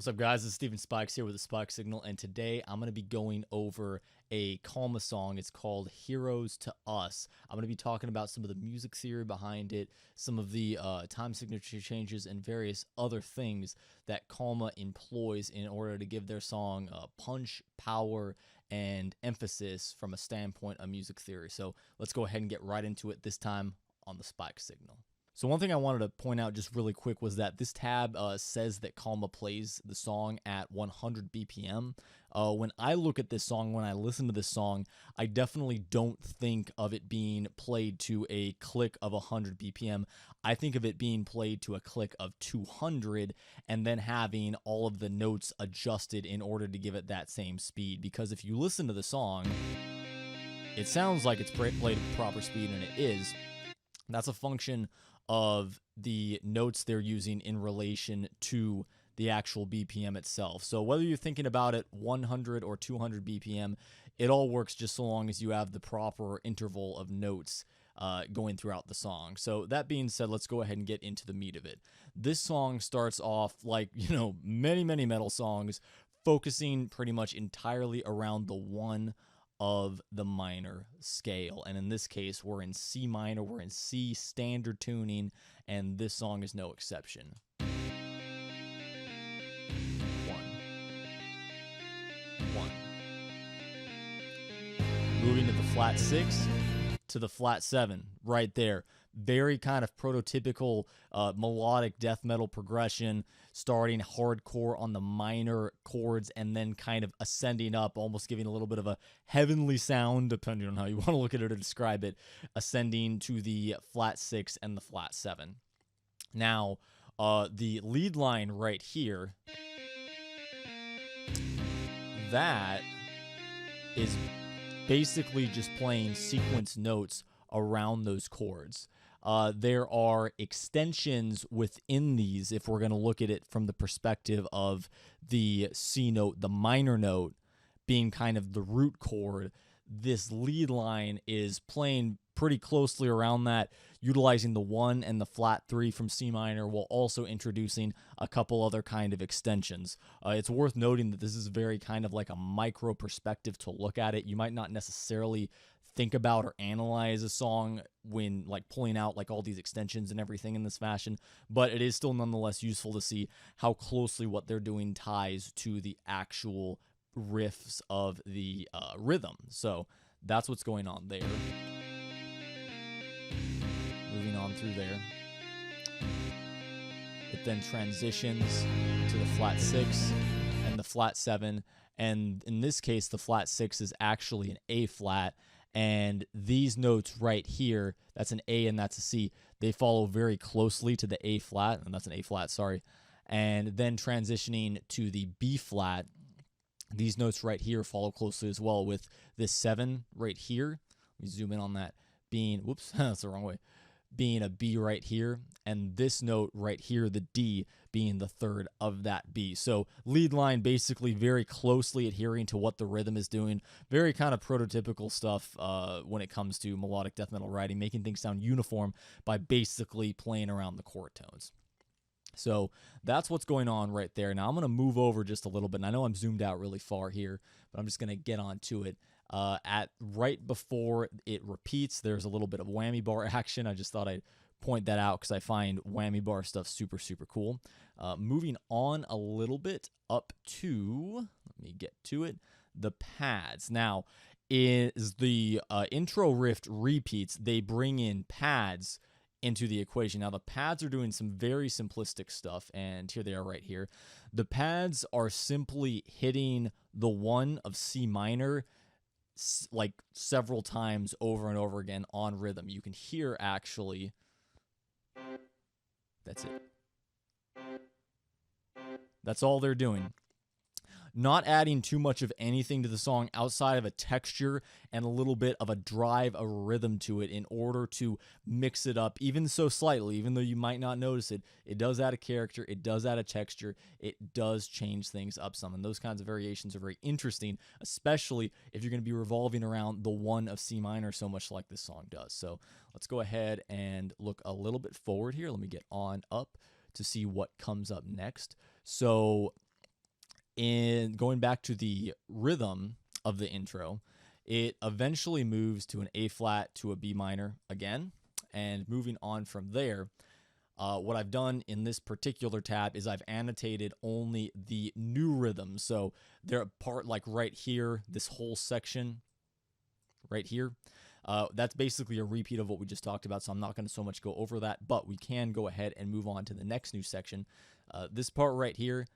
What's up, guys? This is Steven Spikes here with the Spike Signal, and today I'm going to be going over a Kalmah song. It's called Heroes to Us. I'm going to be talking about some of the music theory behind it, some of the time signature changes, and various other things that Kalmah employs in order to give their song punch, power, and emphasis from a standpoint of music theory. So let's go ahead and get right into it, this time on the Spike Signal. So one thing I wanted to point out just really quick was that this tab says that Kalmah plays the song at 100 BPM. When I look at this song, when I listen to this song, I definitely don't think of it being played to a click of 100 BPM. I think of it being played to a click of 200 and then having all of the notes adjusted in order to give it that same speed. Because if you listen to the song, it sounds like it's played at proper speed, and it is. That's a function of the notes they're using in relation to the actual BPM itself. So whether you're thinking about it 100 or 200 BPM, it all works just so long as you have the proper interval of notes going throughout the song. So that being said, let's go ahead and get into the meat of it. This song starts off like, many metal songs, focusing pretty much entirely around the one of the minor scale, and in this case we're in C minor, we're in C standard tuning, and this song is no exception. One. Moving to the flat 6 to the flat 7 right there. Very kind of prototypical melodic death metal progression, starting hardcore on the minor chords and then kind of ascending up, almost giving a little bit of a heavenly sound, depending on how you want to look at it or describe it, ascending to the flat 6 and the flat 7. Now, the lead line right here, that is basically just playing sequence notes around those chords. There are extensions within these, if we're going to look at it from the perspective of the C note, the minor note being kind of the root chord. This lead line is playing pretty closely around that, utilizing the 1 and the flat 3 from C minor, while also introducing a couple other kind of extensions. It's worth noting that this is very kind of like a micro perspective to look at it. You might not necessarily think about or analyze a song when like pulling out like all these extensions and everything in this fashion, but it is still nonetheless useful to see how closely what they're doing ties to the actual riffs of the rhythm. So that's what's going on there. Moving on through there, it then transitions to the flat 6 and the flat 7, and in this case the flat 6 is actually an A flat, and these notes right here, that's an A and that's a C, they follow very closely to the A flat, and that's an A flat, sorry, and then transitioning to the B flat, these notes right here follow closely as well, with this 7 right here, let me zoom in on that, being, whoops, that's the wrong way, being a B right here, and this note right here, the D, being the third of that B. So lead line basically very closely adhering to what the rhythm is doing. Very kind of prototypical stuff when it comes to melodic death metal writing, making things sound uniform by basically playing around the chord tones. So that's what's going on right there. Now I'm going to move over just a little bit, and I know I'm zoomed out really far here, but I'm just going to get on to it. At right before it repeats, there's a little bit of whammy bar action. I just thought I'd point that out because I find whammy bar stuff super cool. Moving on a little bit up to, let me get to it, the pads. Now, is the intro riff repeats, they bring in pads into the equation. Now, the pads are doing some very simplistic stuff, and here they are right here. The pads are simply hitting the 1 of C minor like several times over and over again on rhythm. You can hear actually, that's it. That's all they're doing. Not adding too much of anything to the song outside of a texture and a little bit of a drive, a rhythm to it in order to mix it up, even so slightly, even though you might not notice it. It does add a character, it does add a texture, it does change things up some, and those kinds of variations are very interesting, especially if you're going to be revolving around the 1 of C minor so much like this song does. So let's go ahead and look a little bit forward here. Let me get on up to see what comes up next. So in going back to the rhythm of the intro, it eventually moves to an A flat to a B minor again. And moving on from there, what I've done in this particular tab is I've annotated only the new rhythms. So they're part like right here, this whole section right here. That's basically a repeat of what we just talked about, so I'm not going to so much go over that, but we can go ahead and move on to the next new section. This part right here,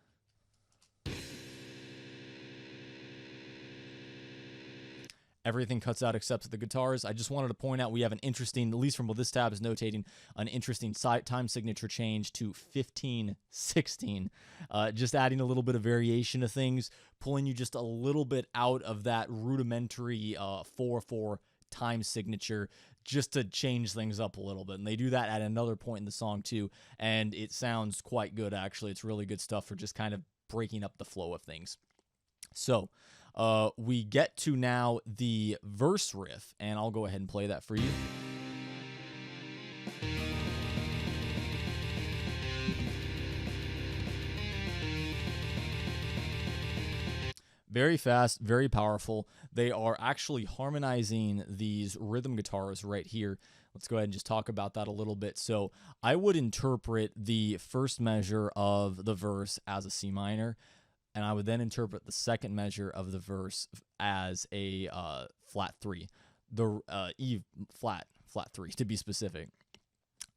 everything cuts out except the guitars. I just wanted to point out we have an interesting, at least from what this tab is notating, an interesting time signature change to 15/16. Just adding a little bit of variation to things, pulling you just a little bit out of that rudimentary 4/4 time signature, just to change things up a little bit. And they do that at another point in the song too, and it sounds quite good actually. It's really good stuff for just kind of breaking up the flow of things. So we get to now the verse riff, and I'll go ahead and play that for you. Very fast, very powerful. They are actually harmonizing these rhythm guitars right here. Let's go ahead and just talk about that a little bit. So I would interpret the first measure of the verse as a C minor, and I would then interpret the second measure of the verse as a flat 3, the E flat 3 to be specific.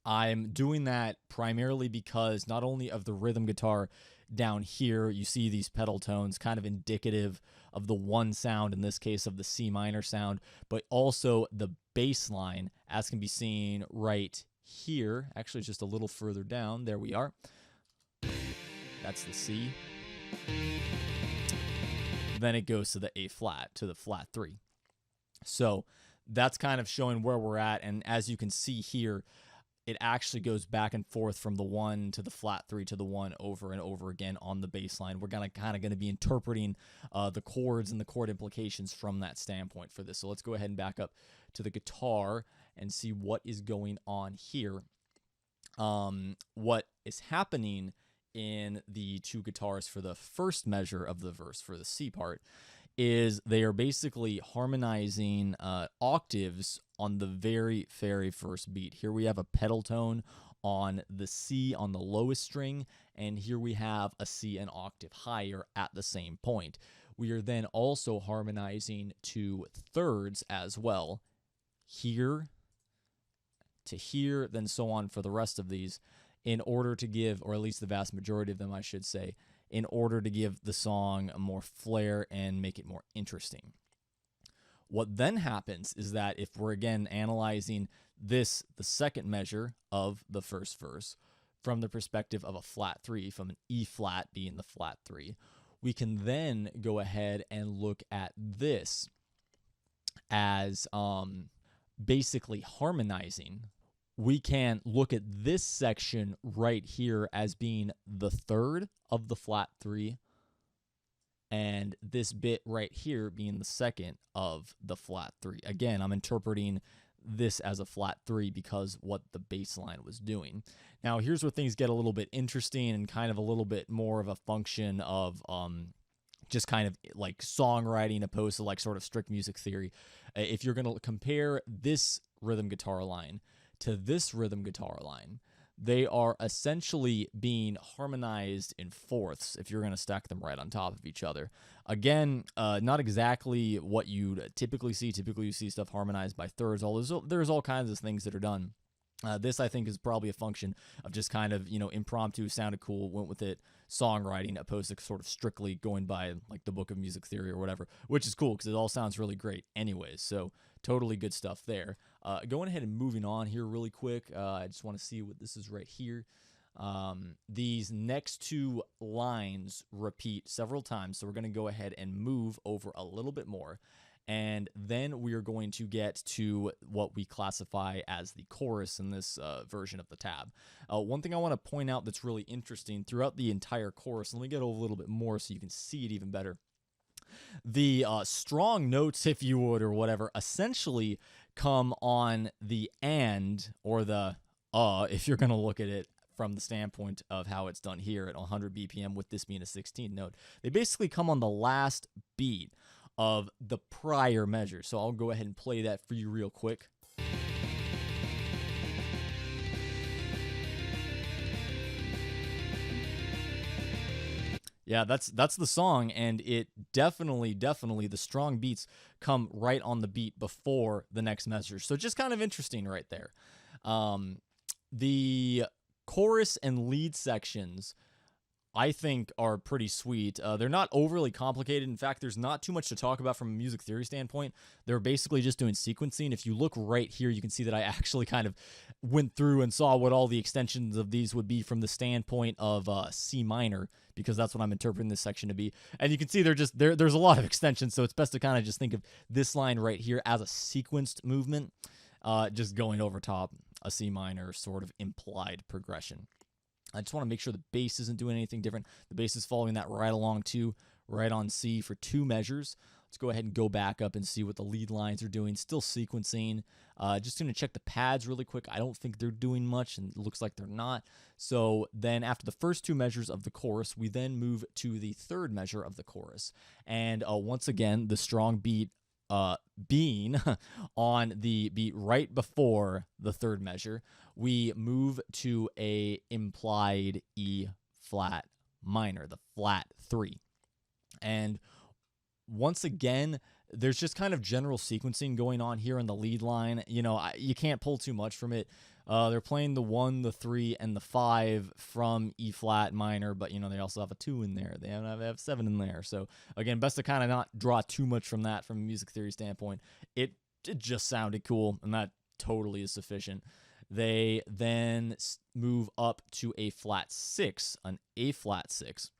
I'm doing that primarily because not only of the rhythm guitar down here, you see these pedal tones kind of indicative of the one sound, in this case of the C minor sound, but also the bass line, as can be seen right here. Actually, it's just a little further down. There we are. That's the C. Then it goes to the A flat, to the flat 3. So that's kind of showing where we're at, and as you can see here, it actually goes back and forth from the 1 to the flat 3 to the 1 over and over again on the bass line. We're kind of be interpreting the chords and the chord implications from that standpoint for this. So let's go ahead and back up to the guitar and see what is going on here. What is happening in the two guitars for the first measure of the verse, for the C part, is they are basically harmonizing octaves on the very first beat. Here we have a pedal tone on the C on the lowest string, and here we have a C an octave higher at the same point. We are then also harmonizing to thirds as well, here to here, then so on for the rest of these, in order to give, or at least the vast majority of them, I should say, in order to give the song more flair and make it more interesting. What then happens is that if we're again analyzing this, the second measure of the first verse, from the perspective of a flat 3, from an E flat being the flat 3, we can then go ahead and look at this as basically harmonizing. We can look at this section right here as being the third of the flat 3, and this bit right here being the second of the flat 3. Again, I'm interpreting this as a flat 3 because what the bass line was doing. Now, here's where things get a little bit interesting and kind of a little bit more of a function of just kind of like songwriting opposed to like sort of strict music theory. If you're going to compare this rhythm guitar line to this rhythm guitar line, they are essentially being harmonized in fourths if you're going to stack them right on top of each other. Again, not exactly what you'd typically see. Typically, you see stuff harmonized by thirds. There's all kinds of things that are done. This, I think, is probably a function of just kind of, impromptu, sounded cool, went with it, songwriting, opposed to sort of strictly going by like the book of music theory or whatever, which is cool because it all sounds really great anyways. So totally good stuff there. Going ahead and moving on here really quick. I just want to see what this is right here. These next two lines repeat several times, so we're going to go ahead and move over a little bit more. And then we are going to get to what we classify as the chorus in this version of the tab. One thing I want to point out that's really interesting throughout the entire chorus, let me get a little bit more so you can see it even better. The strong notes, if you would, or whatever, essentially come on the and, or the if you're going to look at it from the standpoint of how it's done here at 100 BPM with this being a 16th note. They basically come on the last beat of the prior measure. So I'll go ahead and play that for you real quick. Yeah, that's the song, and it definitely, the strong beats come right on the beat before the next measure. So just kind of interesting right there. The chorus and lead sections, I think, are pretty sweet. They're not overly complicated. In fact, there's not too much to talk about from a music theory standpoint. They're basically just doing sequencing. If you look right here, you can see that I actually kind of went through and saw what all the extensions of these would be from the standpoint of C minor, because that's what I'm interpreting this section to be. And you can see there's a lot of extensions, so it's best to kind of just think of this line right here as a sequenced movement, just going over top a C minor sort of implied progression. I just want to make sure the bass isn't doing anything different. The bass is following that right along too, right on C for 2 measures. Let's go ahead and go back up and see what the lead lines are doing. Still sequencing. Just going to check the pads really quick. I don't think they're doing much, and it looks like they're not. So then after the first 2 measures of the chorus, we then move to the 3rd measure of the chorus. And once again, the strong beat being on the beat right before the 3rd measure, we move to a implied E flat minor, the flat 3. And once again, there's just kind of general sequencing going on here in the lead line. You know, you can't pull too much from it. They're playing the 1, the 3, and the 5 from E flat minor, but, you know, they also have a 2 in there. They have 7 in there. So, again, best to kind of not draw too much from that from a music theory standpoint. It just sounded cool, and that totally is sufficient. They then move up to a flat 6, an A flat 6.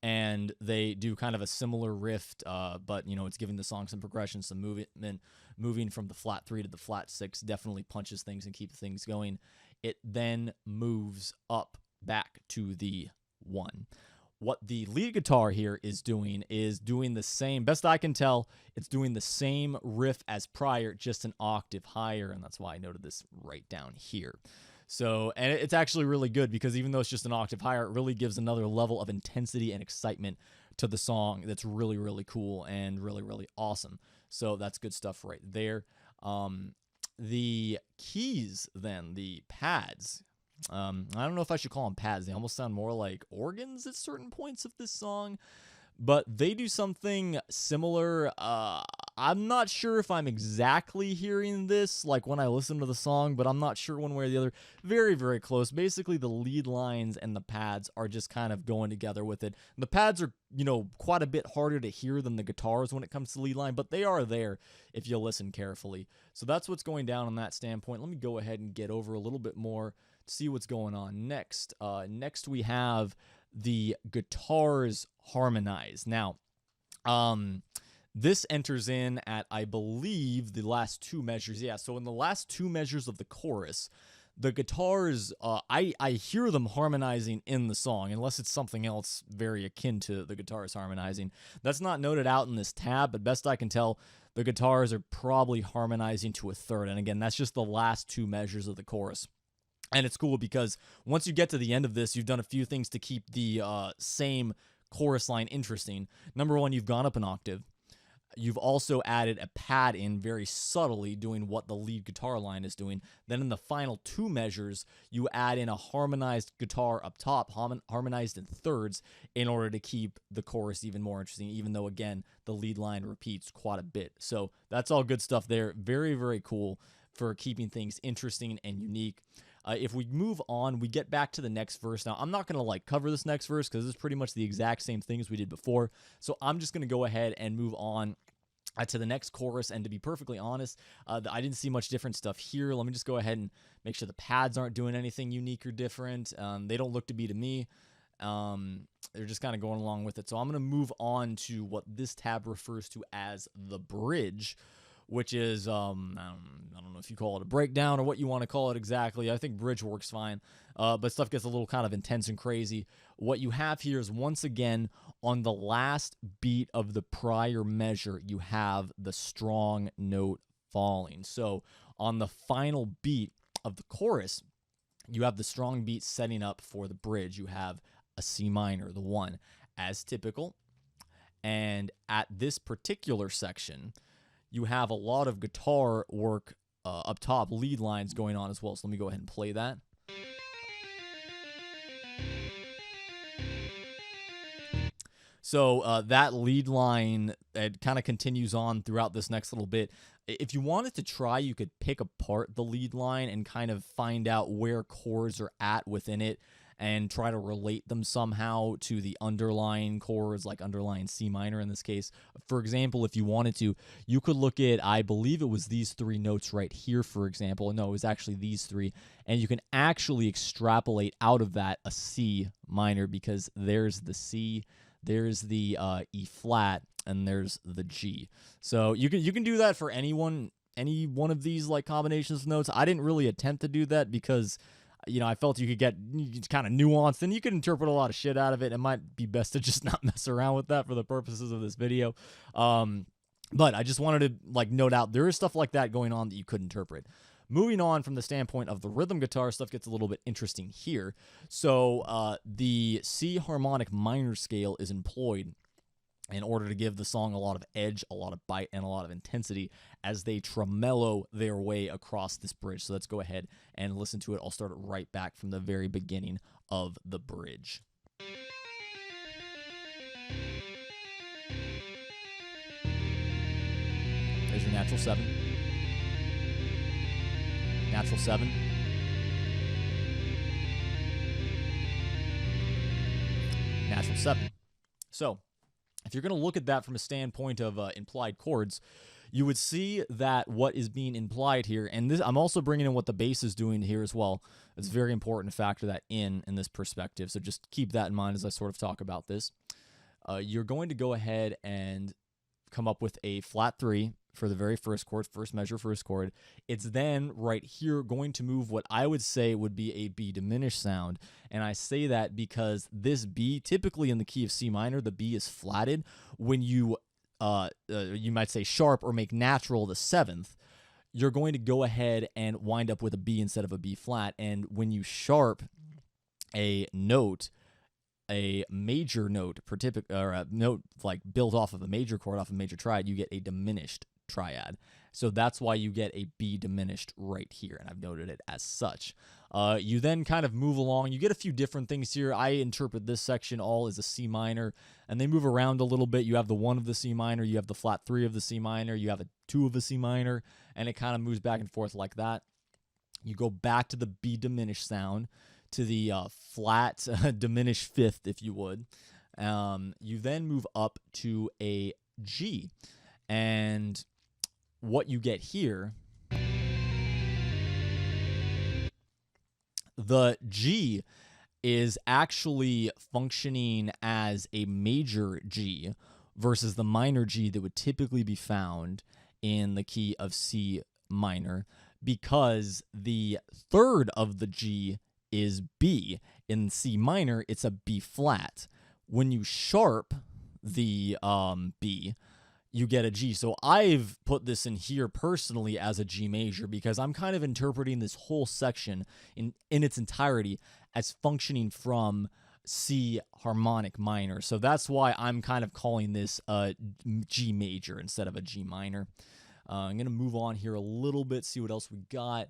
And they do kind of a similar riff, but, you know, it's giving the song some progression, some movement. Moving from the flat 3 to the flat 6 definitely punches things and keeps things going. It then moves up back to the 1. What the lead guitar here is doing the same, best I can tell, it's doing the same riff as prior, just an octave higher, and that's why I noted this right down here. So, and it's actually really good because even though it's just an octave higher, it really gives another level of intensity and excitement to the song that's really, really cool and really, really awesome. So that's good stuff right there. The keys then, the pads, I don't know if I should call them pads. They almost sound more like organs at certain points of this song, but they do something similar. I'm not sure if I'm exactly hearing this like when I listen to the song, but I'm not sure one way or the other. Very, very close. Basically, the lead lines and the pads are just kind of going together with it. The pads are, you know, quite a bit harder to hear than the guitars when it comes to lead line, but they are there if you listen carefully. So that's what's going down on that standpoint. Let me go ahead and get over a little bit more to see what's going on next. Next, we have the guitars harmonize. Now, this enters in at, I believe, the last 2 measures. Yeah, so in the last 2 measures of the chorus, the guitars, I hear them harmonizing in the song, unless it's something else very akin to the guitars harmonizing. That's not noted out in this tab, but best I can tell, the guitars are probably harmonizing to a 3rd. And again, that's just the last 2 measures of the chorus. And it's cool because once you get to the end of this, you've done a few things to keep the same chorus line interesting. Number 1, you've gone up an octave. You've also added a pad in very subtly, doing what the lead guitar line is doing. Then in the final 2 measures, you add in a harmonized guitar up top, harmonized in 3rds, in order to keep the chorus even more interesting, even though, again, the lead line repeats quite a bit. So that's all good stuff there. Very, very cool for keeping things interesting and unique. If we move on, we get back to the next verse. Now, I'm not going to like cover this next verse because it's pretty much the exact same thing as we did before. So I'm just going to go ahead and move on to the next chorus. And to be perfectly honest, I didn't see much different stuff here. Let me just go ahead and make sure the pads aren't doing anything unique or different. They don't look to be to me. They're just kind of going along with it. So I'm going to move on to what this tab refers to as the bridge, which is, I don't know if you call it a breakdown or what you want to call it exactly. I think bridge works fine, but stuff gets a little kind of intense and crazy. What you have here is, once again, on the last beat of the prior measure, you have the strong note falling. So on the final beat of the chorus, you have the strong beat setting up for the bridge. You have a C minor, the 1, as typical. And at this particular section, you have a lot of guitar work up top, lead lines going on as well. So let me go ahead and play that. So that lead line, it kind of continues on throughout this next little bit. If you wanted to try, you could pick apart the lead line and kind of find out where chords are at within it and try to relate them somehow to the underlying chords, like underlying C minor in this case. For example, if you wanted to, you could look at, I believe it was these 3 notes right here, for example. No, it was actually these 3. And you can actually extrapolate out of that a C minor, because there's the C, there's the E flat, and there's the G. So you can do that for any one of these like combinations of notes. I didn't really attempt to do that because, you know, I felt you could get kind of nuanced and you could interpret a lot of shit out of it. It might be best to just not mess around with that for the purposes of this video. But I just wanted to like note out there is stuff like that going on that you could interpret. Moving on from the standpoint of the rhythm guitar, stuff gets a little bit interesting here. So the C harmonic minor scale is employed in order to give the song a lot of edge, a lot of bite, and a lot of intensity as they tremolo their way across this bridge. So let's go ahead and listen to it. I'll start it right back from the very beginning of the bridge. There's your natural 7. Natural 7. Natural 7. So, if you're going to look at that from a standpoint of implied chords, you would see that what is being implied here, and this, I'm also bringing in what the bass is doing here as well. It's very important to factor that in this perspective, so just keep that in mind as I sort of talk about this. You're going to go ahead and come up with a flat 3 for the very first chord, first measure, first chord. It's then right here going to move what I would say would be a B diminished sound. And I say that because this B, typically in the key of C minor, the B is flatted. When you might say sharp or make natural the 7th, you're going to go ahead and wind up with a B instead of a B flat. And when you sharp a note, a major note, or a note like built off of a major chord, off a major triad, you get a diminished triad. So that's why you get a B diminished right here, and I've noted it as such. You then kind of move along. You get a few different things here. I interpret this section all as a C minor, and they move around a little bit. You have the 1 of the C minor, you have the flat 3 of the C minor, you have a 2 of a C minor, and it kind of moves back and forth like that. You go back to the B diminished sound, to the flat diminished 5th, if you would. You then move up to a G, and what you get here, the G is actually functioning as a major G versus the minor G that would typically be found in the key of C minor, because the 3rd of the G is B. In C minor, it's a B flat. When you sharp the B, you get a G. So I've put this in here personally as a G major because I'm kind of interpreting this whole section in its entirety as functioning from C harmonic minor. So that's why I'm kind of calling this a G major instead of a G minor. I'm going to move on here a little bit, see what else we got.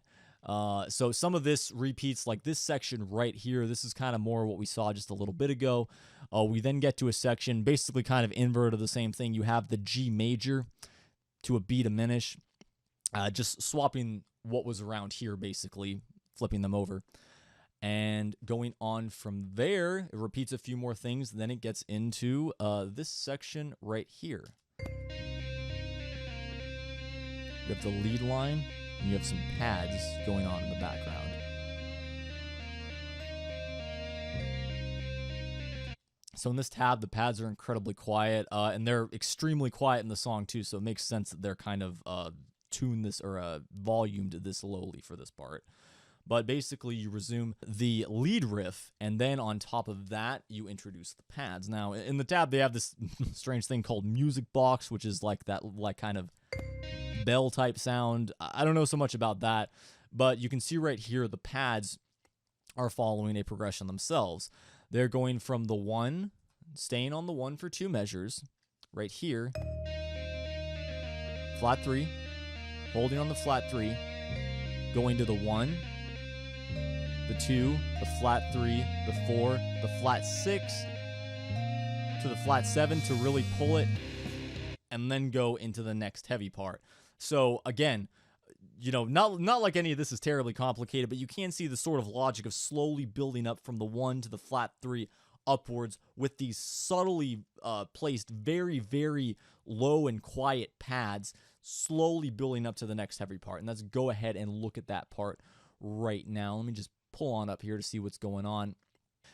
So some of this repeats, like this section right here. This is kind of more what we saw just a little bit ago. We then get to a section basically kind of invert of the same thing. You have the G major to a B diminished, just swapping what was around here, basically flipping them over. And going on from there, it repeats a few more things. Then it gets into this section right here. You have the lead line, and you have some pads going on in the background. So in this tab, the pads are incredibly quiet, and they're extremely quiet in the song too, so it makes sense that they're kind of tuned this, or volumed this lowly for this part. But basically, you resume the lead riff, and then on top of that, you introduce the pads. Now, in the tab, they have this strange thing called music box, which is like that, like kind of bell type sound. I don't know so much about that, but you can see right here the pads are following a progression themselves. They're going from the 1, staying on the 1 for 2 measures, right here, flat 3, holding on the flat 3, going to the 1, the 2, the flat 3, the 4, the flat 6, to the flat 7 to really pull it, and then go into the next heavy part. So again, you know, not like any of this is terribly complicated, but you can see the sort of logic of slowly building up from the 1 to the flat 3 upwards with these subtly placed very, very low and quiet pads, slowly building up to the next heavy part. And let's go ahead and look at that part right now. Let me just pull on up here to see what's going on.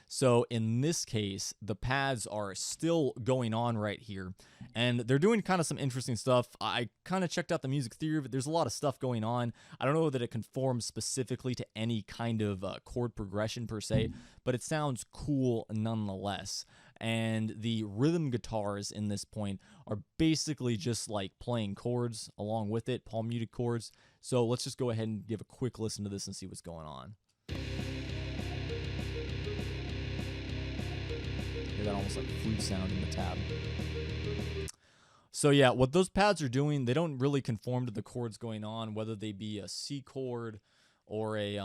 So in this case, the pads are still going on right here, and they're doing kind of some interesting stuff. I kind of checked out the music theory, but there's a lot of stuff going on. I don't know that it conforms specifically to any kind of chord progression per se, but it sounds cool nonetheless. And the rhythm guitars in this point are basically just like playing chords along with it, palm muted chords. So let's just go ahead and give a quick listen to this and see what's going on. That almost like flute sound in the tab. So yeah, what those pads are doing, they don't really conform to the chords going on, whether they be a C chord or a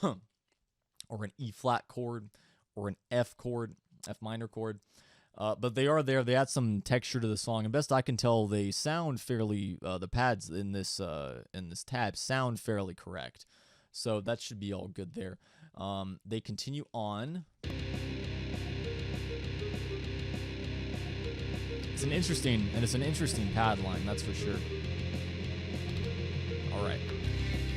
or an E flat chord or an F chord, F minor chord. But they are there. They add some texture to the song, and best I can tell, they sound fairly. The pads in this tab sound fairly correct. So that should be all good there. They continue on. It's an interesting pad line, that's for sure. All right.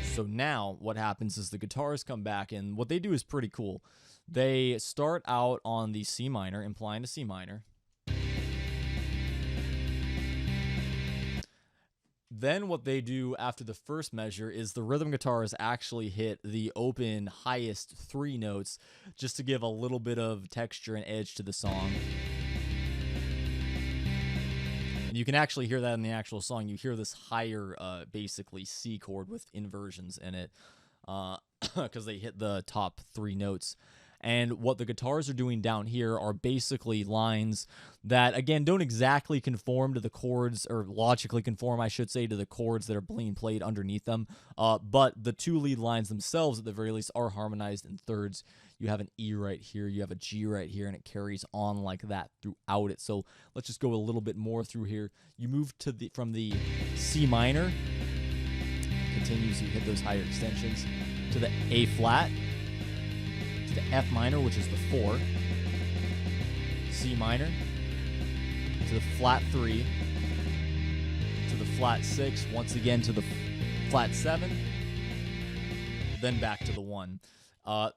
So now what happens is the guitars come back, and what they do is pretty cool. They start out on the C minor, implying a C minor. Then what they do after the first measure is the rhythm guitars actually hit the open highest 3 notes just to give a little bit of texture and edge to the song. And you can actually hear that in the actual song. You hear this higher, basically, C chord with inversions in it because they hit the top 3 notes. And what the guitars are doing down here are basically lines that, again, don't exactly conform to the chords, or logically conform, I should say, to the chords that are being played underneath them. But the 2 lead lines themselves, at the very least, are harmonized in thirds. You have an E right here, you have a G right here, and it carries on like that throughout it. So let's just go a little bit more through here. You move to from the C minor, continues, you hit those higher extensions, to the A flat, to the F minor, which is the 4, C minor, to the flat 3, to the flat 6, once again to the flat 7, then back to the 1.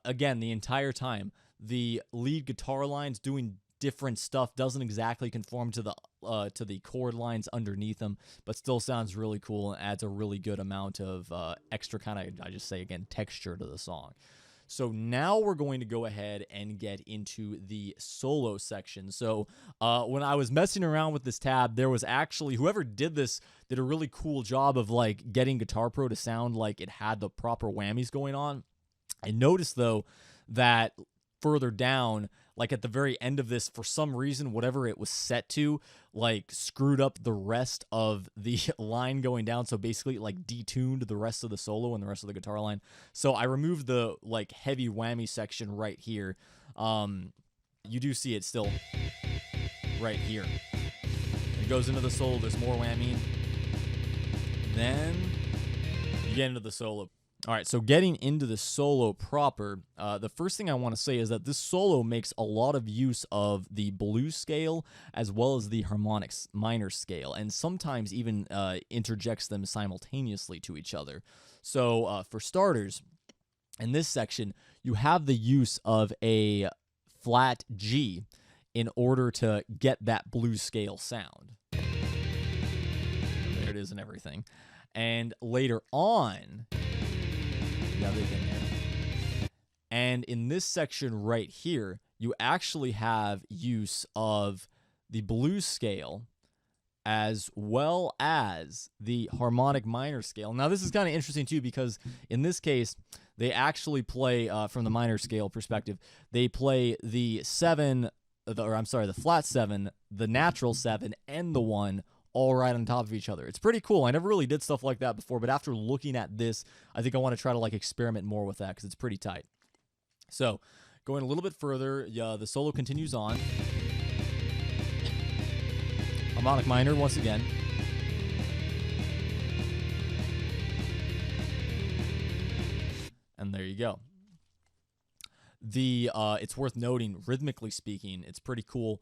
Again, the entire time, the lead guitar line's doing different stuff, doesn't exactly conform to the chord lines underneath them, but still sounds really cool and adds a really good amount of extra kind of, I just say again, texture to the song. So now we're going to go ahead and get into the solo section. So when I was messing around with this tab, there was actually, whoever did this did a really cool job of like getting Guitar Pro to sound like it had the proper whammies going on. I noticed though that further down, like at the very end of this, for some reason, whatever it was set to, like screwed up the rest of the line going down. So basically like detuned the rest of the solo and the rest of the guitar line. So I removed the like heavy whammy section right here. You do see it still right here. It goes into the solo, there's more whammy. Then you get into the solo. All right, so getting into the solo proper, the first thing I want to say is that this solo makes a lot of use of the blues scale as well as the harmonics minor scale, and sometimes even interjects them simultaneously to each other. So for starters, in this section, you have the use of a flat G in order to get that blues scale sound. There it is and everything. And later on, the other thing there. And in this section right here, you actually have use of the blues scale as well as the harmonic minor scale. Now, this is kind of interesting too, because in this case, they actually play, from the minor scale perspective, they play the flat 7, the natural 7, and the 1 all right on top of each other. It's pretty cool. I never really did stuff like that before, but after looking at this, I think I want to try to like experiment more with that because it's pretty tight. So, going a little bit further, the solo continues on. Harmonic minor once again. And there you go. It's worth noting, rhythmically speaking, it's pretty cool.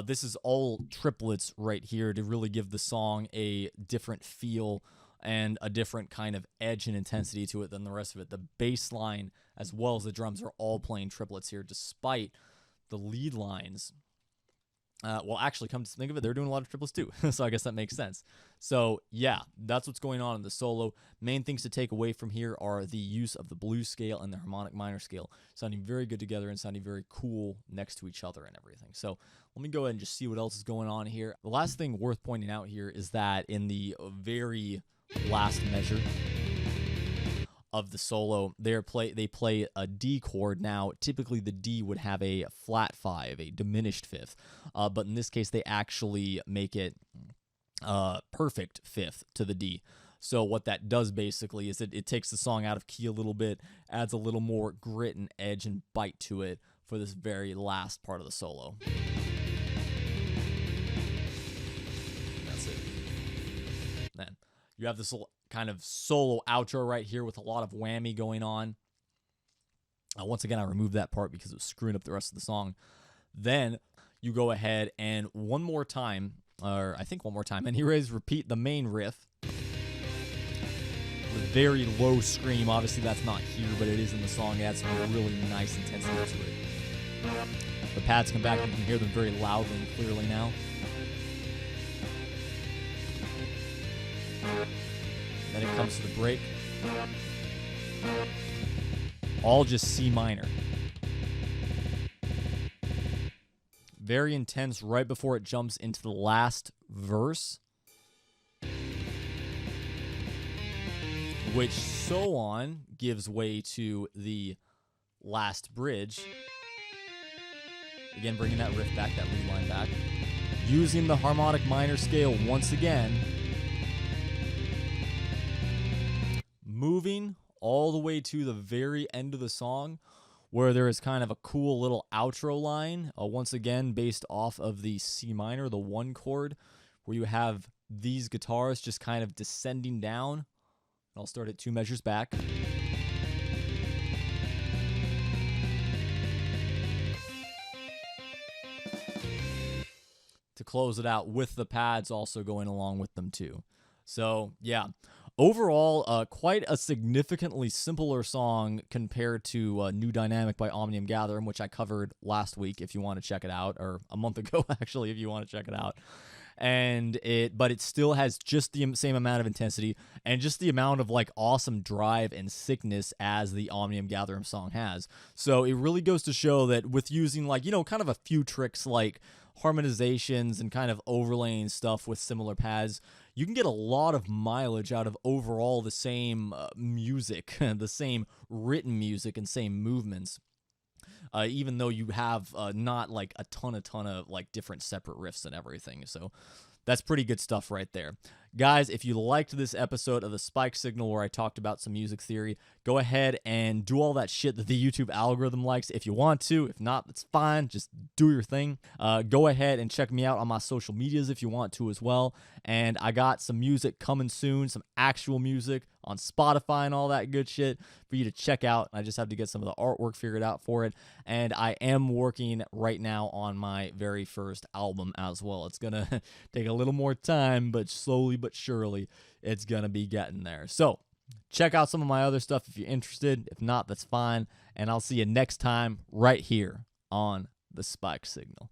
This is all triplets right here to really give the song a different feel and a different kind of edge and intensity to it than the rest of it. The bass line as well as the drums are all playing triplets here, despite the lead lines. Well, actually, come to think of it, they're doing a lot of triplets too, so I guess that makes sense. So, yeah, that's what's going on in the solo. Main things to take away from here are the use of the blues scale and the harmonic minor scale, sounding very good together and sounding very cool next to each other and everything. So, let me go ahead and just see what else is going on here. The last thing worth pointing out here is that in the very last measure of the solo, they play a D chord. Now, typically the D would have a flat 5, a diminished fifth, but in this case, they actually make it perfect fifth to the D. So what that does basically is it takes the song out of key a little bit, adds a little more grit and edge and bite to it for this very last part of the solo. That's it. Then you have this little kind of solo outro right here with a lot of whammy going on. Once again, I removed that part because it was screwing up the rest of the song. Then you go ahead and one more time, and Hereos repeat the main riff with very low scream. Obviously, that's not here, but it is in the song. It adds some really nice intensity to it. The pads come back, and you can hear them very loudly and clearly now. Then it comes to the break. All just C minor. Very intense right before it jumps into the last verse. Which so on gives way to the last bridge. Again, bringing that riff back, that lead line back. Using the harmonic minor scale once again. Moving all the way to the very end of the song where there is kind of a cool little outro line, once again based off of the C minor, the 1 chord, where you have these guitars just kind of descending down. I'll start at 2 measures back. To close it out with the pads also going along with them too. So, yeah. Overall, quite a significantly simpler song compared to New Dynamic by Omnium Gatherum, which I covered last week if you want to check it out, or a month ago actually if you want to check it out. But it still has just the same amount of intensity and just the amount of like awesome drive and sickness as the Omnium Gatherum song has. So it really goes to show that with using like, kind of a few tricks like harmonizations and kind of overlaying stuff with similar pads, you can get a lot of mileage out of overall the same music, the same written music and same movements. Even though you have not like a ton of like different separate riffs and everything. So that's pretty good stuff right there. Guys, if you liked this episode of the Spike Signal where I talked about some music theory, go ahead and do all that shit that the YouTube algorithm likes if you want to. If not, that's fine. Just do your thing. Go ahead and check me out on my social medias if you want to as well. And I got some music coming soon, some actual music on Spotify and all that good shit for you to check out. I just have to get some of the artwork figured out for it. And I am working right now on my very first album as well. It's going to take a little more time, but slowly but surely it's going to be getting there. So check out some of my other stuff if you're interested. If not, that's fine. And I'll see you next time right here on the Spike Signal.